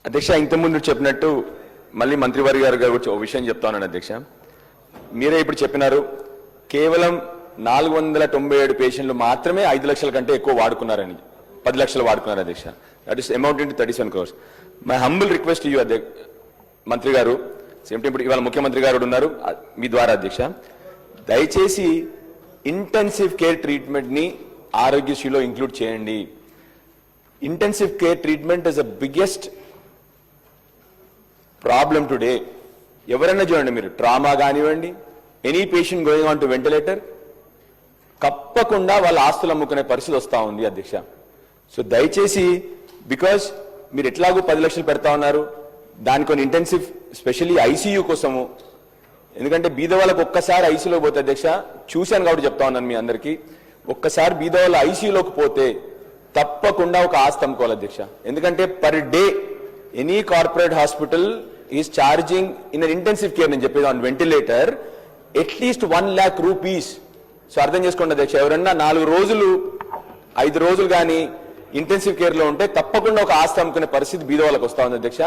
అధ్యక్ష ఇంతకుముందు చెప్పినట్టు మళ్ళీ మంత్రివారి గారు గురించి ఒక విషయం చెప్తాను అధ్యక్ష. మీరే ఇప్పుడు చెప్పినారు కేవలం 497 పేషెంట్లు మాత్రమే 5 లక్షల కంటే ఎక్కువ వాడుకున్నారని, 10 లక్షలు వాడుకున్నారు అధ్యక్ష. That is amount in 37 crores. My humble request you మంత్రి గారు, సేమ్ టైం ఇప్పుడు ఇవాళ ముఖ్యమంత్రి గారు ఉన్నారు మీ ద్వారా అధ్యక్ష, దయచేసి ఇంటెన్సివ్ కేర్ ట్రీట్మెంట్ ని ఆరోగ్యశ్రీలో ఇంక్లూడ్ చేయండి. Intensive care treatment is the biggest problem today. ఎవరైనా చూడండి మీరు, ట్రామా కానివ్వండి, any patient going on to ventilator, తప్పకుండా వాళ్ళ ఆస్తులు అమ్ముకునే పరిస్థితి వస్తూ ఉంది అధ్యక్ష. సో దయచేసి, బికాస్ మీరు ఎట్లాగో 10 లక్షలు పెడతా ఉన్నారు, దాని కొన్ని ఇంటెన్సివ్ స్పెషల్లీ ఐసీయూ కోసము, ఎందుకంటే బీద వాళ్ళకు ఒక్కసారి ఐసీయూలో పోతే అధ్యక్ష, చూశాను కాబట్టి చెప్తా ఉన్నాను మీ అందరికీ, ఒక్కసారి బీద వాళ్ళ ఐసీయూలోకి పోతే తప్పకుండా ఒక ఆస్తి అమ్ముకోవాలి అధ్యక్ష. ఎందుకంటే per day any corporate hospital is charging in an intensive care, నేను చెప్పేది on ventilator, at least 1 lakh rupees. So అర్థం చేసుకోండి అధ్యక్ష, ఎవరన్నా 4 రోజులు 5 రోజులు కానీ ఇంటెన్సివ్ కేర్ లో ఉంటే తప్పకుండా ఒక ఆస్తి అమ్ముకునే పరిస్థితి బీద వాళ్ళకి వస్తా ఉంది అధ్యక్ష.